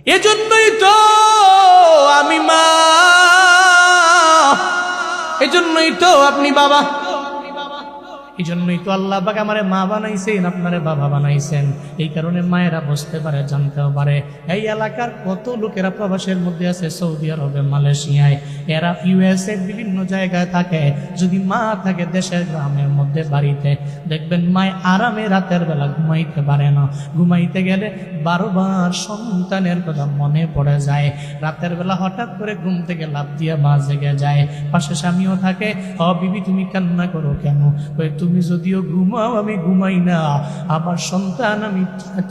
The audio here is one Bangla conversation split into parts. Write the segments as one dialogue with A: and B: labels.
A: এজন্যই তো আমি মা, এজন্যই তো আপনি বাবা, এজন্যই তো আল্লাহ পাক আমারে মা বানাইছেন, আপনারে বাবা বানাইছেন। এই কারণে মায়েরা বুঝতে পারে, জানতেও পারে। এই এলাকার কত লোকেরা প্রবাসের মধ্যে আছে, সৌদি আরবে, মালয়েশিয়ায়, এরা ইউএসএ বিভিন্ন জায়গায় থাকে। যদি মা থাকে দেশের গ্রামের মধ্যে বাড়িতে, দেখবেন মায় আরামে রাতের বেলা ঘুমাইতে পারে না। ঘুমাইতে গেলে বারবার সন্তানের কথা মনে পড়ে যায়। রাতের বেলা হঠাৎ করে ঘুম থেকে লাফ দিয়ে মা জেগে যায়। পাশে স্বামীও থাকে। ও বিবি, তুমি কান্না করো কেন? তুমি যদিও ঘুমাও, আমি ঘুমাই না। আমার সন্তান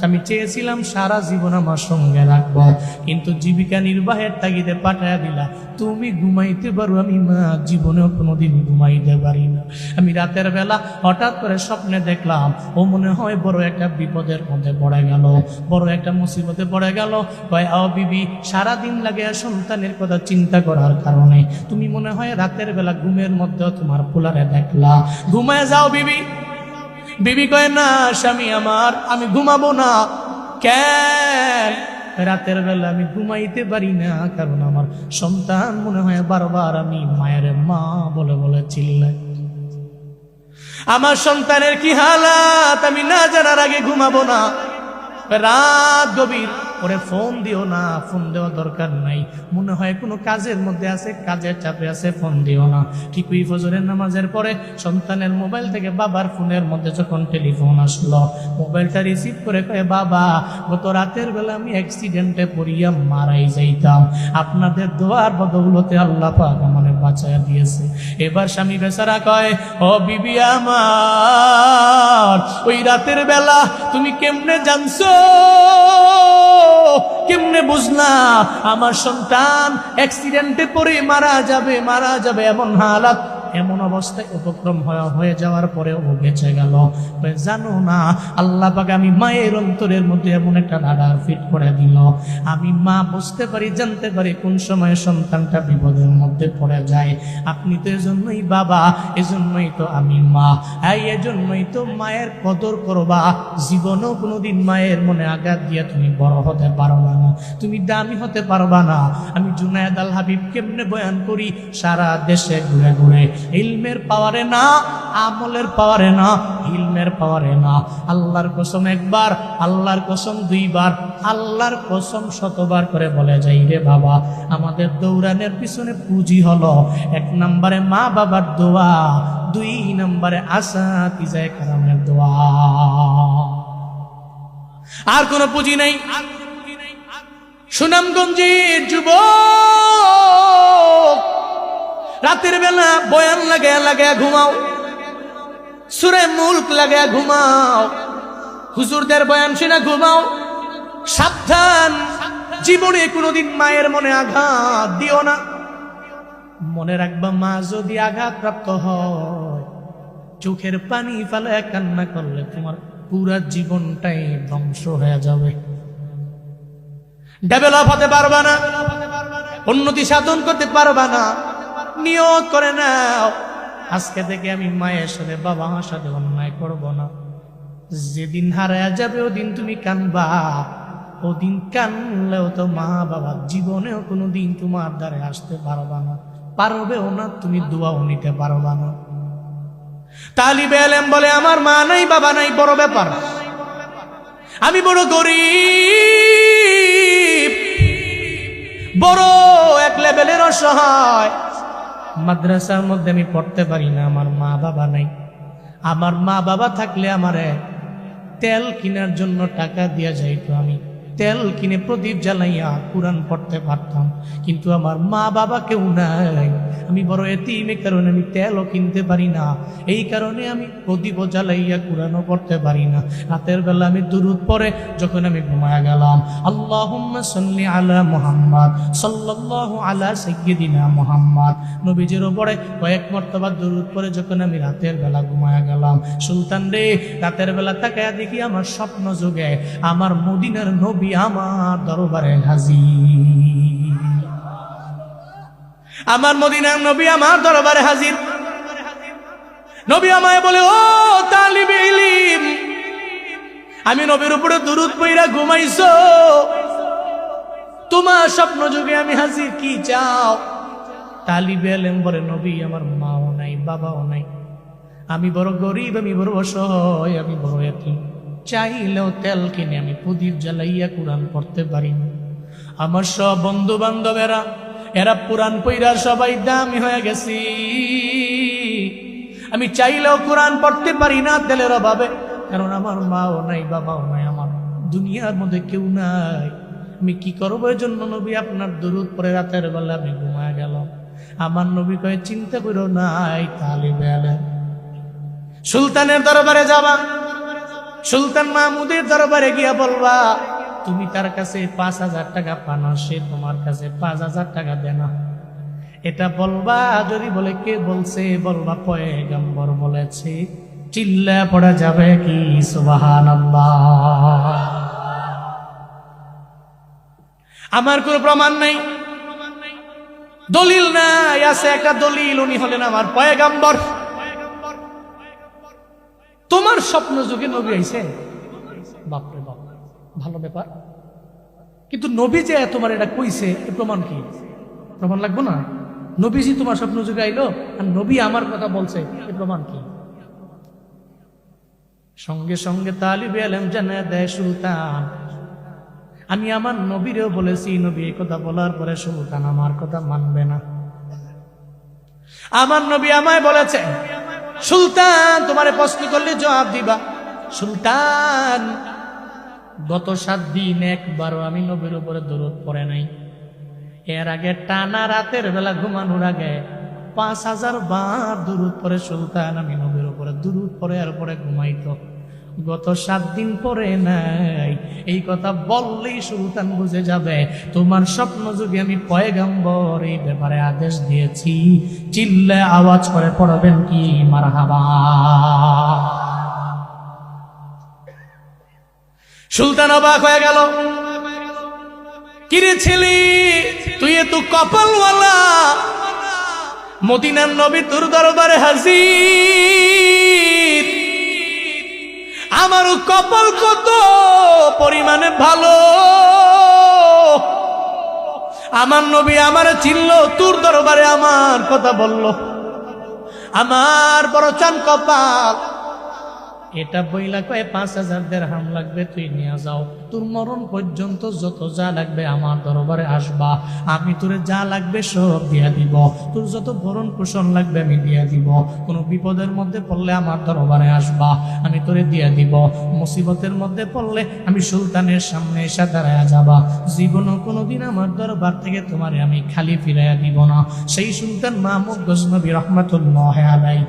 A: আমি চেয়েছিলাম সারা জীবন আমার সঙ্গে রাখবো, কিন্তু জীবিকা নির্বাহের তাগিদে পাঠায় দিলা। তুমি ঘুমাইতে পারো, আমি মা জীবনেও কোনোদিন ঘুমাইতে পারি না। আমি রাতের বেলা হঠাৎ করে স্বপ্নে দেখলাম ও মনে হয় বড় একটা বিপদের মধ্যে পড়ে গেল, বড় একটা মুসিবতে পড়ে গেল। কয়, আও বিবি, সারাদিন লাগে সন্তানের কথা চিন্তা করার কারণে তুমি মনে হয় রাতের বেলা ঘুমের মধ্যে তোমার পোলারে দেখলা। ঘুমায় যাও বিবি। বিবি কয়, না স্বামী আমার, আমি ঘুমাবো না। কেন? রাতের বেলা আমি ঘুমাইতে পারি না, কারণ আমার সন্তান মনে হয় বারবার আমি মায়ের মা বলে বলে চিল্লাই। আমার সন্তানের কি হালাত আমি না জানার আগে ঘুমাবো না। রাত গভীর ওরে ফোন দিও না, ফোন দেওয়া দরকার নাই। মনে হয় কোনো কাজের মধ্যে আছে, কাজের চাপে আছে, ফোন দিও না। ঠিক ওই ফজরের নামাজের পরে সন্তানের মোবাইল থেকে বাবার ফোনের মধ্যে যখন টেলিফোন আসলো, মোবাইলটা রিসিভ করে কয়ে, বাবা, গত রাতের বেলা আমি অ্যাক্সিডেন্টে পড়িয়া মারাই যাইতাম, আপনাদের দোয়ার বদৌলতে আল্লাহ পাক আমারে বাঁচায়া দিয়েছে। এবার স্বামী বেচারা কয়, ও বিবি আমার, ওই রাতের বেলা তুমি কেমনে জানছো, কেমনে বুঝলা আমার সন্তান অ্যাক্সিডেন্টে পড়ে মারা যাবে এমন হালাত, এমন অবস্থায় উপক্রম হয়ে যাওয়ার পরে ও বেঁচে গেল? জানো না, আল্লাহ পাক আমি মায়ের অন্তরের মধ্যে এমন একটা রাডার ফিট করে দিল। আমি মা বুঝতে পারি, জানতে পারি কোন সময় সন্তানটা বিপদের মধ্যে পড়ে যায়। আপনি তো এজন্যই বাবা, এজন্যই তো আমি মা। এজন্যই তো মায়ের কদর করবা। জীবনেও কোনোদিন মায়ের মনে আঘাত দিয়ে তুমি বড় হতে পারবা না, তুমি দামি হতে পারবা না। আমি জুনায়েদ আল হাবিব কেমনে বয়ান করি সারা দেশে ঘুরে ঘুরে, ইলমের পাওয়ারে না, আমলের পাওয়ারে না, ইলমের পাওয়ারে না। আল্লাহর কসম একবার, আল্লাহর কসম দুইবার, আল্লাহর কসম শতবার করে বলে যাই রে বাবা, আমাদের দৌড়ানোর পিছনে পুঁজি হলো 1 নম্বরে মা বাবার দোয়া, 2 নম্বরে আসাতিজায়ে কেরামের দোয়া। আর কোনো পুঁজি নেই। সুনামগঞ্জের যুবক, রাতের বেলা বয়ান লাগায়া ঘুমাও, সূরা মুলক লাগায়া ঘুমাও, হুজুরদের বয়ান শুনে ঘুমাও। সাবধান, জীবনে কোনোদিন মায়ের মনে আঘাত দিও না। মনে রাখবা, মা যদি আঘাতপ্রাপ্ত হয়, চোখের পানি ফেলে কান্না করলে তোমার পুরা জীবনটাই ধ্বংস হয়ে যাবে। ডেভেলপ হতে পারবা না, উন্নতি সাধন করতে পারবা না। নিয়ত করে নাও, আজকে থেকে আমি মায়ের সাথে, বাবার সাথে অন্যায় করব না। যেদিন হারায় যাবে ওদিন তুমি কানবা, ওদিন কানলেও তো মা বাবা জীবনেও কোনোদিন তোমার দ্বারে আসতে পারবা না, পারবেও না, তুমি দোয়াও নিতে পারবা না। তালিবে ইলম বলে, আমার মা নাই বাবা নাই বড় ব্যাপার, আমি বড় গরিব, বড় এক লেভেলের অসহায়, মাদ্রাসার মধ্যে আমি পড়তে পারি না, আমার মা বাবা নাই। আমার মা বাবা থাকলে আমারে তেল কেনার জন্য টাকা দিয়া যাইতো, আমি তেল কিনে প্রদীপ জ্বালাইয়া কুরআন পড়তে পারতাম, কিন্তু আমার মা বাবা কেউ নাই। আমি বড় এতিম, এই কারণে আমি তেলও কিনতে পারি না, এই কারণে আমি প্রদীপও জ্বালাইয়া কুরআনও পড়তে পারি না। রাতের বেলা আমি দুরূদ পড়ে যখন আমি ঘুমায়া গেলাম, আল্লাহুম্মা সাল্লি আলা মুহাম্মদ সাল্লাল্লাহু আলা সাইয়্যিদিনা মুহাম্মদ, নবীজির উপরে কয়েক মর্তবা দুরূদ পড়ে যখন আমি রাতের বেলা ঘুমায়া গেলাম, সুলতান রে, রাতের বেলা তাকায়া দেখি আমার স্বপ্ন যোগে আমার মদিনার নবী আমার দরবারে হাজির, আমার মদিনার নবী আমার দরবারে হাজির। নবী আমায় বলে, ও তালিবে ইলম, আমি নবীর উপরে দুরূদ পড়া ঘুমাইছো? তোমার স্বপ্ন যুগে আমি হাজির, কি চাও? তালিবে ইলম বলে, নবী আমার মাও নাই, বাবাও নাই, আমি বড় গরিব, আমি বড় অসহায়, আমি বড় এতিম, চাইলেও তেল কিনে আমি প্রদীপ জ্বালাইয়া কোরআন পড়তে পারি না। আমার সব বন্ধু বান্ধবেরা এরা কোরআন পইরা সবাই দামি হয়ে গেছি, আমি চাইলেও কোরআন পড়তে পারি না তেলের অভাবে, কারণ আমার মাও নাই, বাবাও নাই, আমার দুনিয়ার মধ্যে কেউ নাই। আমি কি করবো? এই জন্য নবী আপনার দুরূদ পড়ে রাতের বেলা আমি ঘুমায় গেলাম। আমার নবী কয়ে, চিন্তা করো নাই তালিবে ইলম, সুলতানের দরবারে যাবা, সুলতান মাহমুদের দরবারে গিয়া বলবা তুমি তার কাছে 5,000 টাকা পানা, সে তোমার কাছে 5,000 টাকা দেনা। এটা বলবা। যদি বলে কে বলছে, বলবা পয়গম্বর বলেছে। চিল্লা পড়া যাবে কি সুবহানাল্লাহ। আমার কোনো প্রমাণ নাই, দলিল নাই, আছে একটা দলিল, উনি হলেন আমার পয়গম্বর। তোমার স্বপ্ন যুগে নবী আইছে, বাপরে বাপ, ভালো ব্যাপার। কিন্তু নবী যে তোমার এটা কইছে, এ প্রমাণ কি? প্রমাণ লাগবো না? নবীজি তোমার স্বপ্ন যুগে আইলো আর নবী আমার কথা বলছে, এ প্রমাণ কি? সঙ্গে সঙ্গে তালিবে ইলম জানা দেয়, সুলতান আমি আমার নবীরেও বলেছি, নবী এই কথা বলার পরে সুলতান আমার কথা মানবে না। আমার নবী আমায় বলেছে, সুলতান তোমারে প্রশ্ন করলে জবাব দিবা। সুলতান গত 7 দিন একবারও আমি নবীর উপরে দরুদ পড়ে নাই। এর আগে টানা রাতের বেলা ঘুমানোর আগে 5,000 বার দরুদ পড়ে সুলতান আমি নবীর উপরে দরুদ পড়ে আর পরে ঘুমাইতো। গত 7 দিন পরে নাই। এই কথা বললেই সুলতান বুঝে যাবে তোমার স্বপ্ন যুগে আমি পয়গম্বর এই ব্যাপারে আদেশ দিয়েছি। চিল্লে আওয়াজ করে পড়বেন কি মারহাবা। সুলতান অবাক হয়ে গেল, কিরে ছেলে তুই এত কপালওয়ালা, মদিনার নবী তোর দরবারে হাজির, আমারও কপাল কত পরিমাণে ভালো। আমার নবী আমার চিনল, তোর দরবারে আমার কথা বলল, আমার বড় চান কপাল। এটা বইলা কয়ে 5,000 দিরহাম লাগবে, তুই নিয়ে যাও, তোর মরণ পর্যন্ত যত যা লাগবে আমার দরবারে আসবা, আমি তোরে যা লাগবে সব দিয়া দিব, তোর যত ভরণ পোষণ লাগবে আমি দিয়া দিব, কোনো বিপদের মধ্যে পড়লে আমার দরবারে আসবা, আমি তোরে দিয়া দিব, মুসিবতের মধ্যে পড়লে আমি সুলতানের সামনে এসে দাঁড়ায়া যাবা, জীবনও কোনোদিন আমার দরবার থেকে তোমারে আমি খালি ফিরাইয়া দিব না। সেই সুলতান মাহমুদ গজনবী রহমাতুল্লাহ আলাইহি,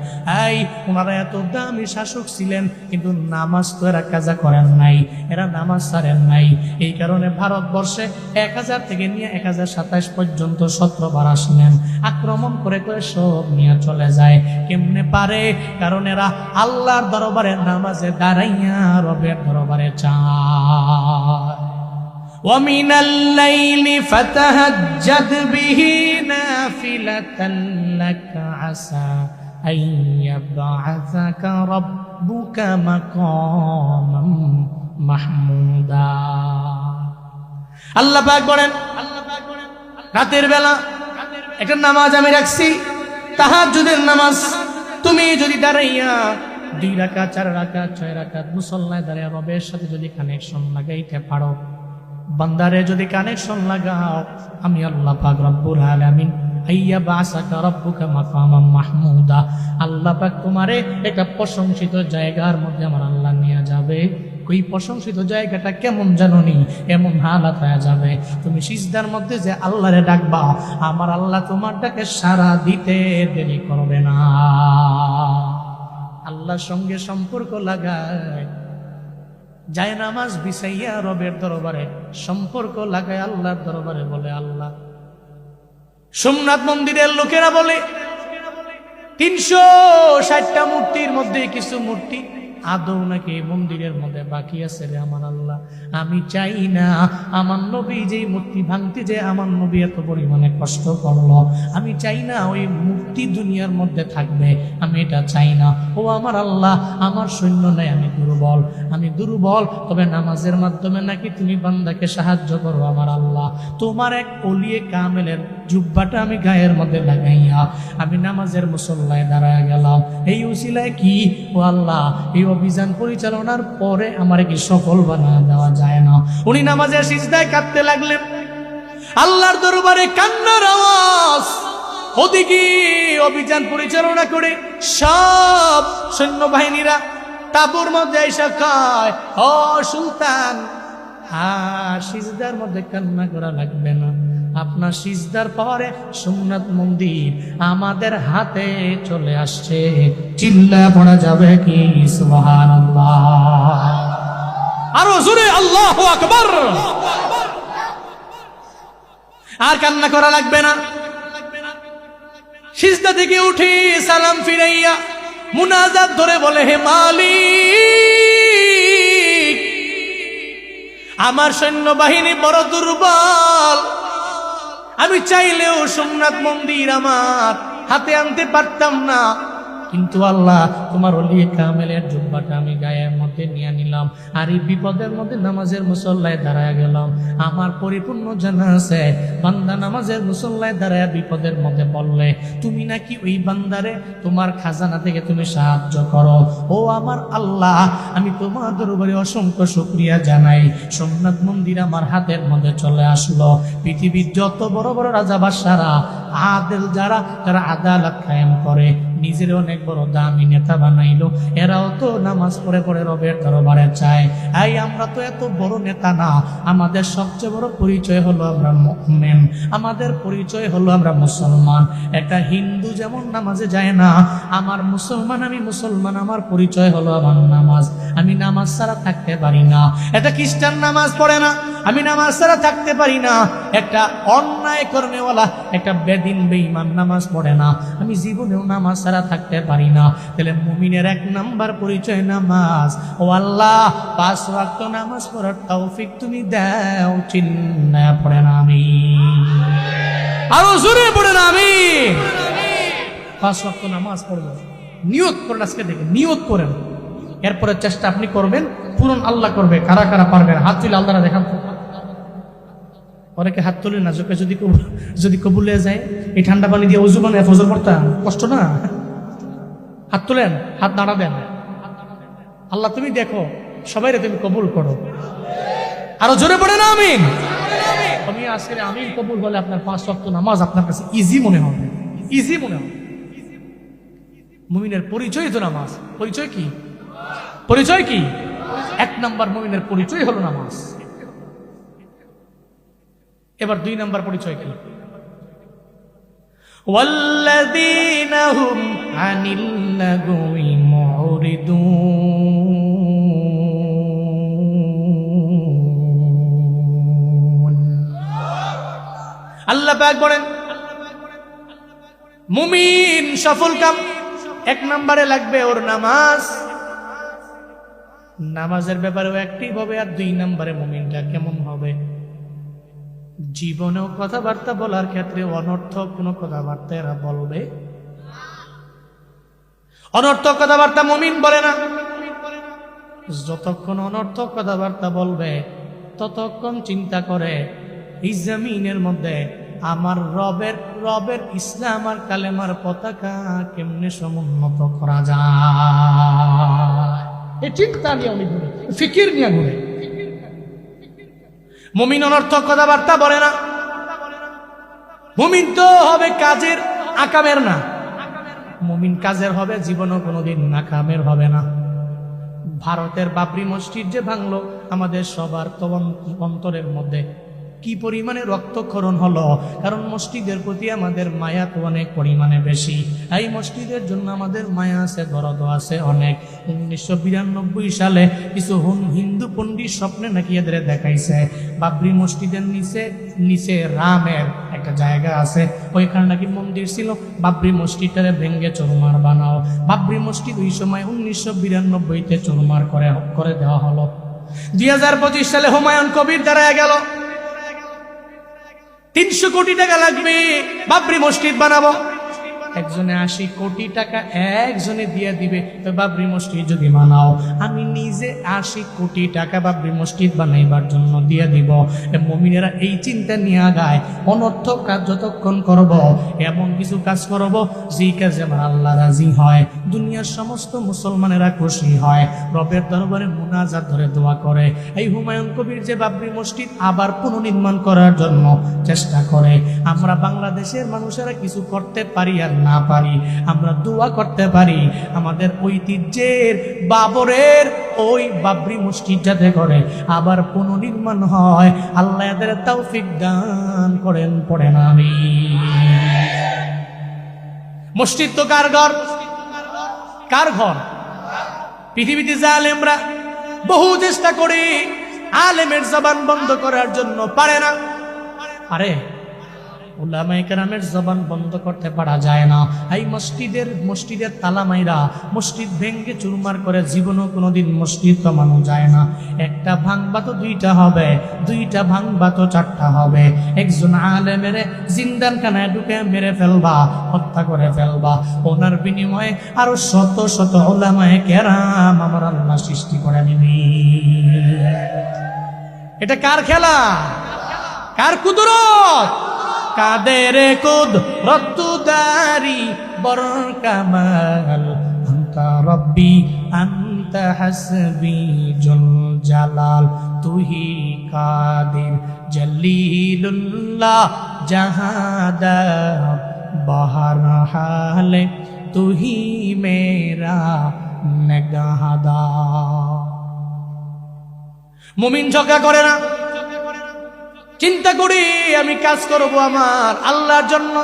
A: এই ওনারা এত দামি শাসক ছিলেন, কিন্তু নামাজ তো এরা কাজা করেন নাই, এরা নামাজ ছাড়েন নাই। এই কারণে ভারতবর্ষে 1000 থেকে নিয়ে 1027 পর্যন্ত 17 বার আসলেন, আক্রমণ করে করে সব নিয়ে চলে যায়। কেমনে পারে? কারণ এরা আল্লাহর দরবারে নামাজে দাঁড়াইয়া রবের দরবারে চায়। وَمِنَ اللَّيْلِ فَتَهَجَّدْ بِهِ نَافِلَةً لَكَ عَسَى أَن يَبْعَثَكَ رَبُّكَ مَقَامًا মাহমুদা। আল্লাহ পাক বলেন, রাতের বেলা একটা নামাজ আমি রাখছি, তাহাজ্জুদের নামাজ। তুমি যদি দাঁড়াইয়া 2 রাকাত 4 রাকাত 6 রাকাত মুসল্লায় দাঁড়িয়ে রবের সাথে যদি কানেকশন লাগাইতে পারো, বান্দারে যদি কানেকশন লাগাও, আমি আল্লাহ পাক রব্বুল আলামিন আইয়া বাসাকা রব্বুকা মাকামাম মাহমুদা, আল্লাহ পাক তোমারে একটা প্রশংসিত জায়গার মধ্যে আমার আল্লাহ নিয়ে যাবে। ওই প্রশংসিত জায়গাটা কেমন জানোনি? এমন হালাত হয়ে যাবে, তুমি সিজদার মধ্যে যে আল্লাহরে ডাকবা, আমার আল্লাহ তোমার ডাকে সাড়া দিতে দেরি করবে না। আল্লাহর সঙ্গে সম্পর্ক লাগায়, যায় নামাজ বিছাইয়া রবের দরবারে সম্পর্ক লাগায় আল্লাহর দরবারে বলে আল্লাহ। সোমনাথ মন্দিরের লোকেরা বলে 360টা মূর্তির মধ্যে কিছু মূর্তি আদৌ নাকি এই মন্দিরের মধ্যে বাকি আছে রে আমার আল্লাহ। আমি চাই না আমার নবী যেই মূর্তি ভাঙতে যে আমার নবী এত পরিমাণে কষ্ট করলো, আমি চাই না ওই মূর্তি দুনিয়ার মধ্যে থাকবে, আমি এটা চাই না। ও আমার আল্লাহ, আমার সৈন্য নাই, আমি দুর্বল, তবে নামাজের মাধ্যমে নাকি তুমি বান্দাকে সাহায্য করো আমার আল্লাহ। তোমার এক ওলিয়ে কামেলের জুব্বাটা আমি গায়ের মধ্যে লাগাইয়া আমি নামাজের মুসল্লায় দাঁড়ায় গেলাম। এই উসিলায় কি ও আল্লাহ, এই অভিযান পরিচালনার পরে আমার কি সফল বানা দেওয়া যায় না? উনি নামাজের সিজদায় কাঁদতে লাগলেন, আল্লাহর দরবারে কান্নার আওয়াজ। ওদিকে অভিযান পরিচালনা করে সব সৈন্যবাহিনীরা তাবুর মধ্যে এসে কয়, ও সুলতান, আর সিজদার মধ্যে কান্না করা লাগবে না, আপনার সিজদার পরে সুন্নাত মন্দির আমাদের হাতে চলে আসছে। চিল্লা পড়া যাবে কি সুবহানাল্লাহ? আরো জোরে আল্লাহু আকবার। আর কান্না করা লাগবে না। সিজদা থেকে উঠে সালাম ফিরাইয়া মুনাজাত ধরে বলে, হে মালিক, আমার সৈন্যবাহিনী বড় দুর্বল, আমি চাইলেও সুন্নাত মন্দির আমার হাতে আনতে পারতাম না, কিন্তু আল্লাহ তোমার ওলি কামেলের জুব্বাটা আমি গায়ের মধ্যে নিয়ে নিলাম, আর এই বিপদের মধ্যে নামাজের মুসল্লায় দাঁড়ায় গেলাম। আমার পরিপূর্ণ জানা আছে বান্দা নামাজের মুসল্লায় দাঁড়ায় বিপদের মধ্যে বললে তুমি নাকি ওই বান্দারে তোমার খাজানা থেকে তুমি সাহায্য করো। ও আমার আল্লাহ, আমি তোমার দরবারে অসংখ্য শুকরিয়া জানাই। সোমনাথ মন্দির আমার হাতের মধ্যে চলে আসলো। পৃথিবীর যত বড় বড় রাজা বাদশারা আদেল যারা আদালত কায়েম করে, নিজের অনেক বড় দামি নেতা বানাইলো, এরাও তো নামাজ পড়ে পড়ে রবের দরবারে চায়। এই আমরা তো এত বড় নেতা না, আমাদের সবচেয়ে বড় পরিচয় হলো আমরা মুমিন, আমাদের পরিচয় হলো আমরা মুসলমান। একটা হিন্দু যেমন নামাজে যায় না, আমার মুসলমান, আমি মুসলমান, আমার পরিচয় হলো আমার নামাজ, আমি নামাজ ছাড়া থাকতে পারি না। একটা খ্রিস্টান নামাজ পড়ে না, আমি নামাজ ছাড়া থাকতে পারি না। একটা অন্যায় কর্মেওয়ালা, একটা বেদিন বেঈমান নামাজ পড়ে না, আমি জীবনেও নামাজ ছাড়া থাকতে পারি না। তাহলে মুমিনের এক নাম্বার পরিচয় নামাজ। ও আল্লাহ, 5 ওয়াক্ত নামাজ পড়ার তৌফিক তুমি দাও। চিল্লায়া পড়েন আমিন। আরো জোরে পড়েন আমিন। 5 ওয়াক্ত নামাজ পড়বো, নিয়ত করেন। আজকে দেখে নিয়ত করেন, এরপরে চেষ্টা আপনি করবেন, পূরণ আল্লাহ করবে। কারা কারা পারবেন হাত তুলে আল্লাহরা দেখান তো। অনেকে হাত তুলে না, যদি কবুল হয়ে যায় এই ঠান্ডা পানি দিয়ে ওযু বানায় ফজর পড়তাম, কষ্ট না? হাত তুলেন, হাত নাড়া দেন। আল্লাহ তুমি দেখো, সবাইরে তুমি কবুল করো। আরো জোরে পড়ে না আমিন। আমি আজকে আমিন কবুল হলে আপনার 5 ওয়াক্ত নামাজ আপনার কাছে ইজি মনে হবে, ইজি মনে হবে। মুমিনের পরিচয় তো নামাজ। পরিচয় কি? পরিচয় কি? 1 নাম্বার মুমিনের পরিচয় হলো নামাজ। এবার 2 নাম্বার পরিচয় কি? ওয়াল্লাযীনা হুম আনিল লাগwi মুরিদুন। আল্লাহ পাক বলেন মুমিন সফল কাম 1 নম্বরে লাগবে ওর নামাজ। নামাজের ব্যাপারেও অ্যাক্টিভ হবে। আর 2 নম্বরে মুমিনটা কেমন হবে? জীবনেও কথাবার্তা বলার ক্ষেত্রে অনর্থক কোনো কথাবার্তা এরা বলবে। অনর্থক কথাবার্তা মুমিন বলে না। যতক্ষণ অনর্থক কথাবার্তা বলবে ততক্ষণ চিন্তা করে এই জমিনের মধ্যে আমার রবের ইসলাম আর কালেমার পতাকা কেমনে সমুন্নত করা যায়, এই চিন্তা নিয়ে উনি ঘুরে, ফিকির নিয়ে ঘুরে। মুমিন অনর্থক কথাবার্তা বলে না। মুমিন তো হবে কাজের, আকামের না। মুমিন কাজের হবে, জীবনও কোনোদিন নাকামের হবে না। ভারতের বাবরি মসজিদ যে ভাঙলো, আমাদের সবার তো অন্তরের মধ্যে কি পরিমাণে রক্তক্ষরণ হলো, কারণ মসজিদের প্রতি আমাদের মায়া তো অনেক পরিমাণে বেশি। এই মসজিদের জন্য আমাদের মায়া আছে, দরদ আছে অনেক। 1992 সালে কিছু হিন্দু পণ্ডিত স্বপ্নে নাকি এদের দেখাইছে বাবরি মসজিদের নিচে রামের একটা জায়গা আছে, ওইখানে নাকি মন্দির ছিল। বাবরি মসজিদটারে ভেঙ্গে চুরমার বানাও। বাবরি মসজিদ ওই সময় 1992-তে চুরমার করে দেওয়া হলো। 2025 সালে হুমায়ুন কবির দাঁড়ায় গেল, 300 কোটি টাকা লাগবে বাবরি মসজিদ বানাবো। একজনে 80 কোটি টাকা একজনে দিয়ে দিবে। তো বাবরি মসজিদ যদি বানাও, আমি নিজে 80 কোটি টাকা বাবরি মসজিদ বানাইবার জন্য দিয়ে দিব। মুমিনেরা এই চিন্তা নিয়ে আগায়, অনর্থক কাজ যতক্ষণ করব, এমন কিছু কাজ করব যেই কাজে আমার আল্লাহ রাজি হয়, দুনিয়ার সমস্ত মুসলমানেরা খুশি হয়, রবের দরবারে মুনাজাত ধরে দোয়া করে। এই হুমায়ুন কবির যে বাবরি মসজিদ আবার পুনর্নির্মাণ করার জন্য চেষ্টা করে, আমরা বাংলাদেশের মানুষেরা কিছু করতে পারি আর না পারি, আমরা দোয়া করতে পারি আমাদের ঐতিহ্যের বাবরের ওই বাবরি মসজিদ যাতে করে আবার পুনর্নির্মাণ হয়। আল্লাহ এদের তৌফিক দান করেন, পড়েন আমিন। মসজিদ তো কার ঘর? কার ঘর? পৃথিবীতে জালেমরা বহু চেষ্টা করে আলেমের জবান বন্ধ করার জন্য পারে না। আরে উলামায়ে কেরামের জবান বন্ধ করতে পারা যায় না। এই মসজিদের তালা মাইরা মসজিদ ভেঙ্গে চুরমার করে জীবনও কোনোদিন মসজিদ কমানো যায় না। একটা ভাঙবা তো 2টা হবে, 2টা ভাঙবা তো 4টা হবে। একজন আলেমের জিন্দানখানায় ঢুকে মেরে ফেলবা, হত্যা করে ফেলবা, ওনার বিনিময়ে আরো শত শত উলামায়ে কেরাম আমার আল্লাহ সৃষ্টি করে নিবি। এটা কার খেলা? কার কুদরত? কাদের কুদরত দারি বর কামাল, আনতা রব্বি আনতা হাসবি জুল জালাল, তুহি কাদির জলিলুল্লাহ জাহাদা বাহার হালে, তুহি মেরা নেগাহাদা। মুমিন ঝগড়া করে না, চিন্তা করি আমি কাজ করব আমার আল্লাহর জন্য।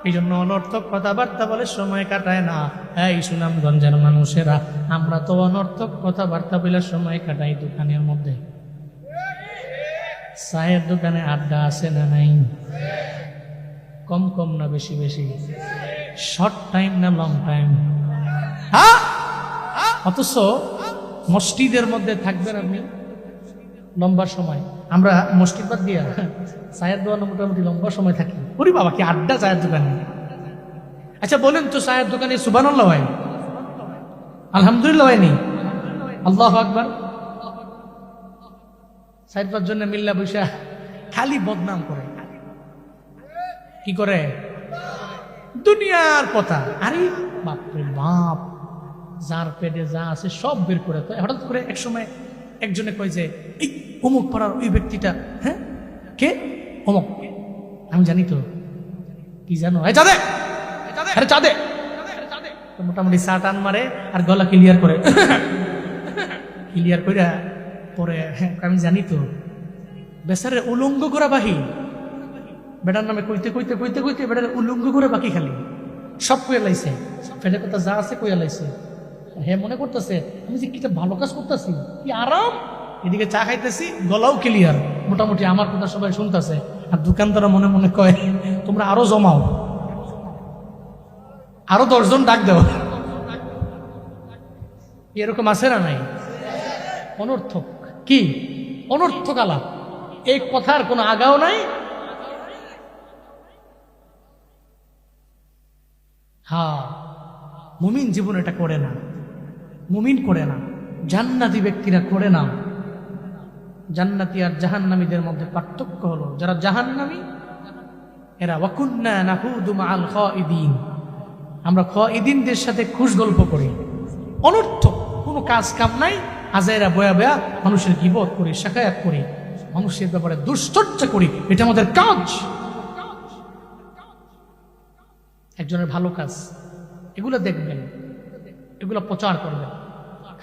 A: এই জন্য অনর্থক কথাবার্তা বলে সময় কাটায় না। এই সুনামগঞ্জের মানুষেরা, আমরা তো অনর্থক কথাবার্তা বলে সময় কাটাই দোকানের মধ্যে। চায়ের দোকানে আড্ডা আছে না নাই? কম কম না বেশি বেশি? শর্ট টাইম না লং টাইম? হ্যাঁ, অথচ মসজিদের মধ্যে থাকবেন আপনি লম্বা সময়। আমরা মসজিদ বাদ দিয়া চায়ের দোকানে মোটামুটি লম্বা সময় থাকি। ওরে বাবা, কি আড্ডা চায়ের দোকানে! আচ্ছা বলেন তো, চায়ের দোকানে সুবহানাল্লাহ হয়? আলহামদুলিল্লাহ হয়নি? আল্লাহু আকবার। 4-5 জনে মিল্লা বৈশা খালি বদনাম করে। কি করে? দুনিয়ার কথা। আরে বাপরে বাপ, যার পেটে যা আছে সব বের করে। তো হঠাৎ করে এক সময় একজনে কয় যে এই অমুক পাড়ার ওই ব্যক্তিটা, হ্যাঁ কে? অমুক। আমি জানি তো। কি জানো? চাঁদে, আরে চাঁদে। মোটামুটি চা টান মারে আর গলা ক্লিয়ার করে, ক্লিয়ার করে পরে আমি জানি তো। বেচারে উলঙ্গ করা বাহি, বেটার নামে কইতে কইতে কইতে কইতে বেটার উলঙ্গ করে বাকি খালি সব কইয়া লাইছে। ফেলে কথা যা আছে কইয়া লাইছে। হ্যাঁ মনে করতেছে আমি যে কিটা ভালো কাজ করতেছি, কি আরাম। এদিকে চা খাইতেছি, গলাও ক্লিয়ার, মোটামুটি আমার কথা সবাই শুনতেছে। আর দোকানদারা মনে মনে কয় তোমরা আরো জমাও, আরো 10 জন ডাক দাও। এরকম আছে না নাই? অনর্থক। কি অনর্থক আলাপ, এই কথার কোনো আগাও নাই। হ্যাঁ, মুমিন জীবন এটা করে না, মুমিন করে না, জান্নাতি ব্যক্তিরা করে না। জান্নাতি আর জাহান্নামীদের মধ্যে পার্থক্য হলো, যারা জাহান্নামী এরা ওয়াকুন্না নাহুদু মাআল খাইদিন, আমরা খাইদিনদের সাথে খুশ গল্প করি। অনর্থক কোনো কাজ কাম নাই, আজাইরা বয়া বয়া মানুষের গীবত করি, শাকায়াত করি, মানুষের ব্যাপারে দুশ্চর্চা করি, এটা আমাদের কাজ। একজনের ভালো কাজ এগুলো দেখবেন, এগুলো প্রচার করবেন।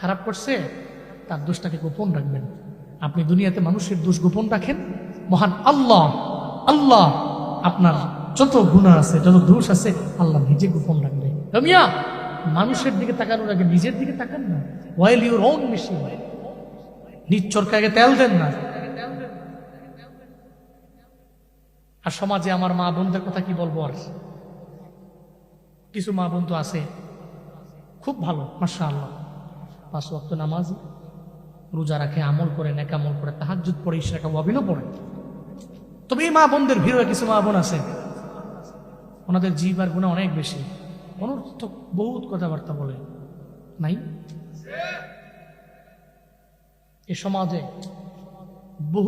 A: খারাপ করছে তার দোষটাকে গোপন রাখবেন। আপনি দুনিয়াতে মানুষের দোষ গোপন রাখেন, মহান আল্লাহ আপনার যত গুনাহ আছে, যত দোষ আছে, আল্লাহ নিজে গোপন রাখবে। রমিয়া, মানুষের দিকে তাকানোর আগে নিজের দিকে তাকান না। ওয়াইল ইউর ওন মেশিন, নিজ চরকাকে তেল দেন না। আর সমাজে আমার মা বোনদের কথা কি বলবো, আর কিছু মা বোন তো আছে খুব ভালো, মাশাআল্লাহ, 5 ওয়াক্ত নামাজ, রোজা রাখে, আমল করে, নেক আমল করে, তাহাজ্জুদ পড়ে, ইশরাক ওয়াবিনও পড়ে। তবে এই মা বোনদের ভিড়ে কিছু মা বোন আছে, ওনাদের জিহ্বার গুনাহ অনেক বেশি, অনর্থক বহুত কথাবার্তা বলে। নাই এ সমাজে বহু